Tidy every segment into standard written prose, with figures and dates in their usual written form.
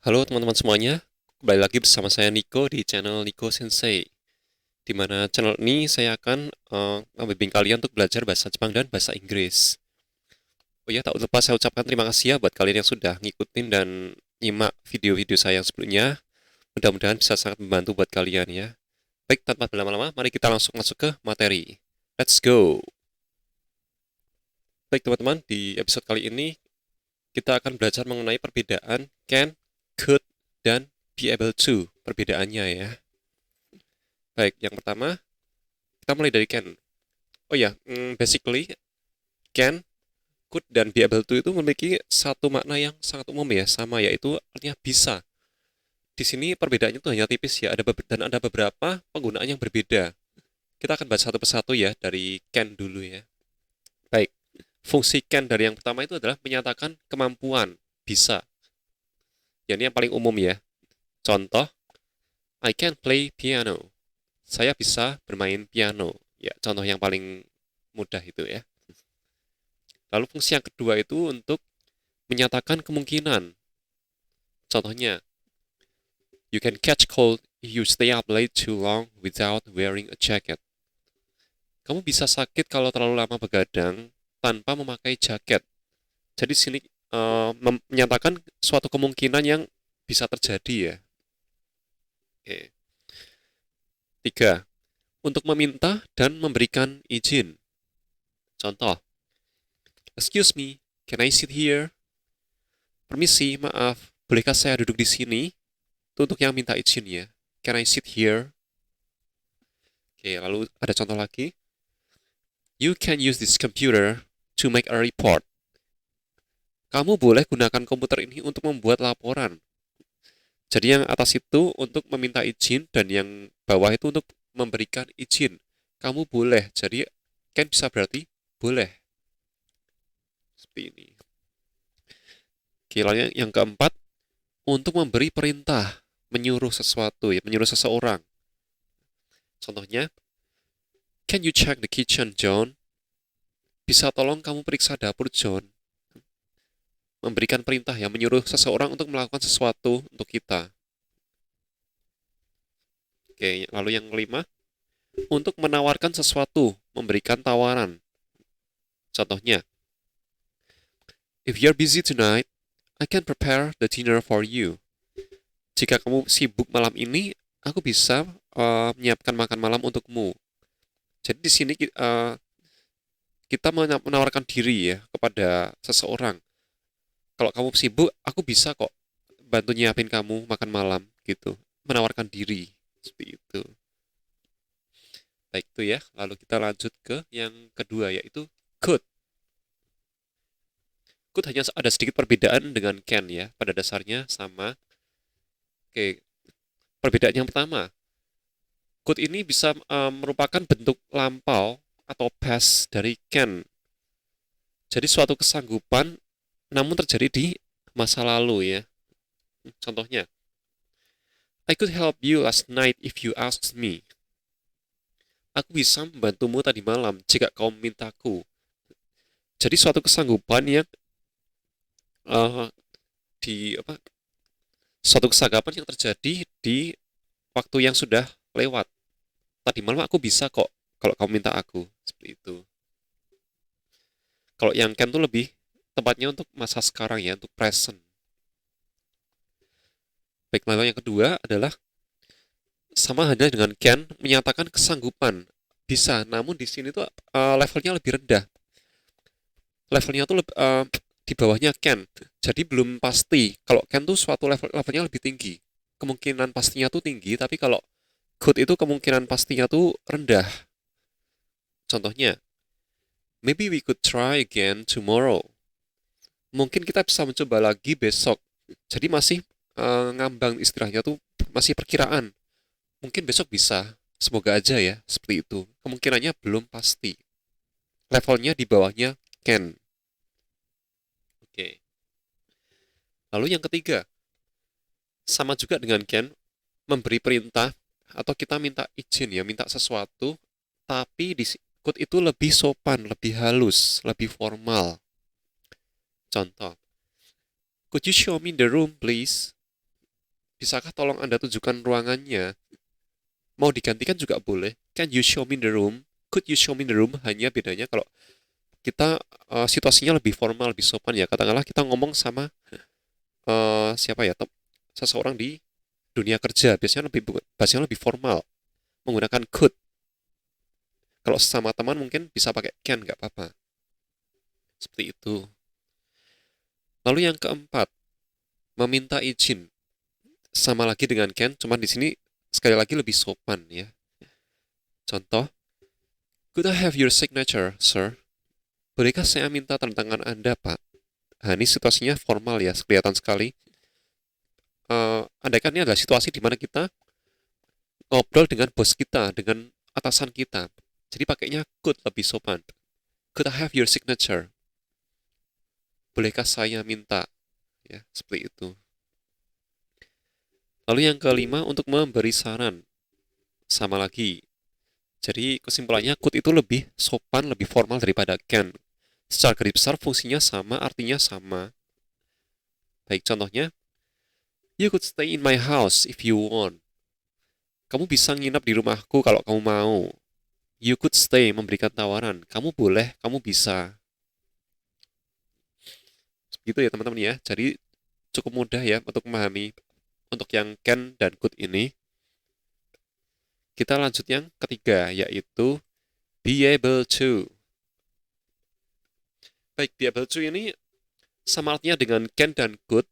Halo teman-teman semuanya, kembali lagi bersama saya Nico di channel Nico Sensei. Di mana channel ini saya akan membimbing kalian untuk belajar bahasa Jepang dan bahasa Inggris. Oh ya, tak lupa saya ucapkan terima kasih ya buat kalian yang sudah ngikutin dan nyimak video-video saya yang sebelumnya. Mudah-mudahan bisa sangat membantu buat kalian ya. Baik, tanpa berlama-lama, mari kita langsung masuk ke materi. Let's go! Baik teman-teman, di episode kali ini kita akan belajar mengenai perbedaan can, could, dan be able to. Perbedaannya ya. Baik, yang pertama, kita mulai dari can. Oh ya, basically, can, could, dan be able to itu memiliki satu makna yang sangat umum ya, sama yaitu artinya bisa. Di sini perbedaannya itu hanya tipis ya, dan ada beberapa penggunaan yang berbeda. Kita akan bahas satu persatu ya, dari can dulu ya. Baik, fungsi can dari yang pertama itu adalah menyatakan kemampuan, bisa. Ya, ini yang paling umum ya. Contoh, I can play piano. Saya bisa bermain piano. Ya, contoh yang paling mudah itu ya. Lalu fungsi yang kedua itu untuk menyatakan kemungkinan. Contohnya, you can catch cold if you stay up late too long without wearing a jacket. Kamu bisa sakit kalau terlalu lama begadang tanpa memakai jaket. Jadi sini menyatakan suatu kemungkinan yang bisa terjadi ya. Oke. Tiga, untuk meminta dan memberikan izin. Contoh, excuse me, can I sit here? Permisi, maaf, bolehkah saya duduk di sini? Itu untuk yang minta izin ya. Can I sit here? Oke, lalu ada contoh lagi. You can use this computer to make a report. Kamu boleh gunakan komputer ini untuk membuat laporan. Jadi yang atas itu untuk meminta izin dan yang bawah itu untuk memberikan izin. Kamu boleh. Jadi can bisa berarti boleh. Seperti ini. Oke, lalu yang keempat untuk memberi perintah, menyuruh sesuatu ya, menyuruh seseorang. Contohnya, can you check the kitchen, John? Bisa tolong kamu periksa dapur, John? Memberikan perintah ya, menyuruh seseorang untuk melakukan sesuatu untuk kita. Oke, lalu yang kelima, untuk menawarkan sesuatu, memberikan tawaran. Contohnya, if you're busy tonight, I can prepare the dinner for you. Jika kamu sibuk malam ini, aku bisa menyiapkan makan malam untukmu. Jadi di sini kita menawarkan diri ya kepada seseorang. Kalau kamu sibuk, aku bisa kok bantu nyiapin kamu makan malam gitu. Menawarkan diri seperti itu. Baik itu ya. Lalu kita lanjut ke yang kedua yaitu could. Could hanya ada sedikit perbedaan dengan can ya. Pada dasarnya sama. Oke. Perbedaan yang pertama, could ini bisa merupakan bentuk lampau atau past dari can. Jadi suatu kesanggupan namun terjadi di masa lalu ya. Contohnya, I could help you last night if you asked me. Aku bisa membantumu tadi malam jika kau memintaku. Jadi suatu kesanggupan yang uh, di apa? Suatu kesanggupan yang terjadi di waktu yang sudah lewat. Tadi malam aku bisa kok kalau kamu minta aku seperti itu. Kalau yang can tuh lebih tepatnya untuk masa sekarang ya, untuk present. Baik, lalu yang kedua adalah sama halnya dengan can menyatakan kesanggupan bisa, namun di sini tuh levelnya lebih rendah. Levelnya tuh di bawahnya can. Jadi belum pasti. Kalau can tuh suatu levelnya lebih tinggi. Kemungkinan pastinya tuh tinggi, tapi kalau could itu kemungkinan pastinya tuh rendah. Contohnya, maybe we could try again tomorrow. Mungkin kita bisa mencoba lagi besok. Jadi masih ngambang istilahnya tuh masih perkiraan. Mungkin besok bisa. Semoga aja ya, seperti itu. Kemungkinannya belum pasti. Levelnya di bawahnya can. Oke. Lalu yang ketiga, sama juga dengan can, memberi perintah atau kita minta izin ya, minta sesuatu, tapi di could itu lebih sopan, lebih halus, lebih formal. Contoh, could you show me the room, please? Bisakah tolong Anda tunjukkan ruangannya? Mau digantikan juga boleh. Can you show me the room? Could you show me the room? Hanya bedanya kalau kita situasinya lebih formal, lebih sopan ya. Katakanlah kita ngomong sama siapa ya, seseorang di dunia kerja, biasanya bahasanya lebih formal, menggunakan could. Kalau sesama teman mungkin bisa pakai can, nggak apa-apa. Seperti itu. Lalu yang keempat, meminta izin. Sama lagi dengan can, cuman di sini sekali lagi lebih sopan ya. Contoh, could I have your signature, sir? Bolehkah saya minta tanda tangan Anda, Pak? Nah, ini situasinya formal ya, kelihatan sekali. Andaikan ini adalah situasi di mana kita ngobrol dengan bos kita, dengan atasan kita. Jadi pakainya could lebih sopan. Could I have your signature? Bolehkah saya minta? Ya, seperti itu. Lalu yang kelima untuk memberi saran. Sama lagi. Jadi kesimpulannya could itu lebih sopan, lebih formal daripada can. Secara garis besar fungsinya sama, artinya sama. Baik, contohnya, you could stay in my house if you want. Kamu bisa nginap di rumahku kalau kamu mau. You could stay memberikan tawaran. Kamu boleh, kamu bisa. Gitu ya teman-teman ya. Jadi cukup mudah ya untuk memahami untuk yang can dan could ini. Kita lanjut yang ketiga yaitu be able to. Baik, be able to ini sama artinya dengan can dan could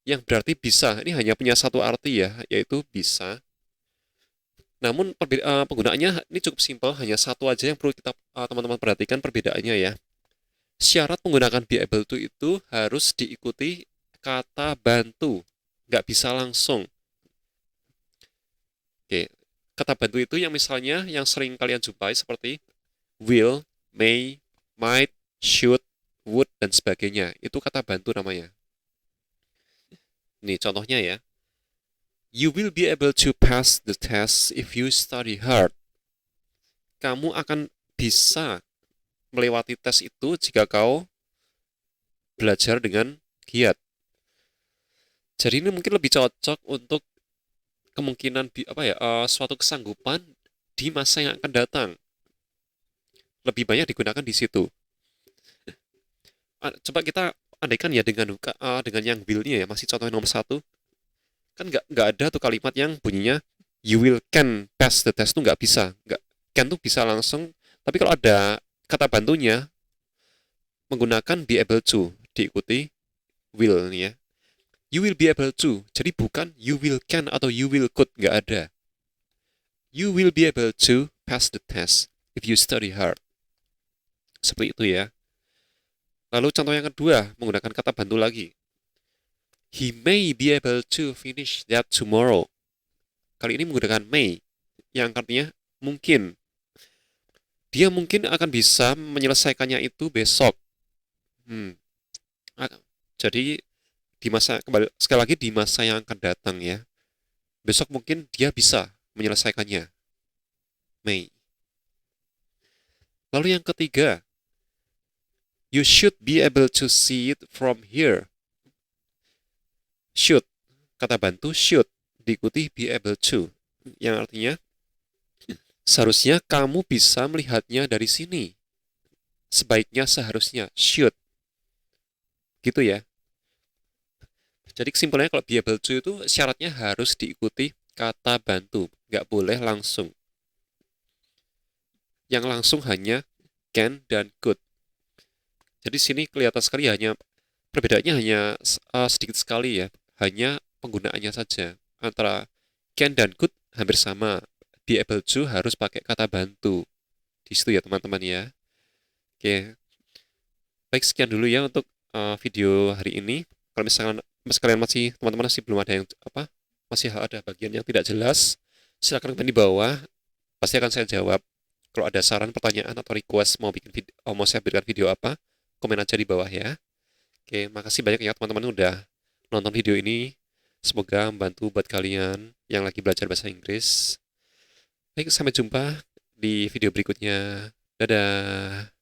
yang berarti bisa. Ini hanya punya satu arti ya, yaitu bisa. Namun penggunaannya ini cukup simpel, hanya satu aja yang perlu kita teman-teman perhatikan perbedaannya ya. Syarat menggunakan be able to itu harus diikuti kata bantu, nggak bisa langsung. Oke, kata bantu itu yang misalnya yang sering kalian jumpai seperti will, may, might, should, would, dan sebagainya. Itu kata bantu namanya. Nih contohnya ya. You will be able to pass the test if you study hard. Kamu akan bisa melewati tes itu jika kau belajar dengan giat. Jadi ini mungkin lebih cocok untuk kemungkinan suatu kesanggupan di masa yang akan datang. Lebih banyak digunakan di situ. Coba kita andaikan ya dengan yang will-nya ya, masih contoh nomor satu. Kan nggak ada tuh kalimat yang bunyinya you will can pass the test tuh nggak bisa. Nggak, can tuh bisa langsung. Tapi kalau ada kata bantunya menggunakan be able to diikuti will nih ya. You will be able to. Jadi bukan you will can atau you will could, nggak ada. You will be able to pass the test if you study hard. Seperti itu ya. Lalu contoh yang kedua menggunakan kata bantu lagi. He may be able to finish that tomorrow. Kali ini menggunakan may yang artinya mungkin. Dia mungkin akan bisa menyelesaikannya itu besok. Hmm. Jadi di masa sekali lagi di masa yang akan datang ya. Besok mungkin dia bisa menyelesaikannya. May. Lalu yang ketiga, you should be able to see it from here. Should, kata bantu should diikuti be able to, yang artinya seharusnya kamu bisa melihatnya dari sini. Sebaiknya seharusnya should. Gitu ya. Jadi kesimpulannya kalau be able to itu syaratnya harus diikuti kata bantu, nggak boleh langsung. Yang langsung hanya can dan could. Jadi sini kelihatan sekali perbedaannya hanya sedikit sekali ya, hanya penggunaannya saja. Antara can dan could hampir sama. Be able to harus pakai kata bantu. Di situ ya teman-teman ya. Oke, baik sekian dulu ya untuk video hari ini. Kalau misalkan kalian teman-teman masih belum ada yang masih ada bagian yang tidak jelas, silakan komen di bawah. Pasti akan saya jawab. Kalau ada saran, pertanyaan atau request mau saya berikan video apa, komen aja di bawah ya. Oke, makasih banyak ya teman-teman udah nonton video ini. Semoga membantu buat kalian yang lagi belajar bahasa Inggris. Baik, sampai jumpa di video berikutnya. Dadah.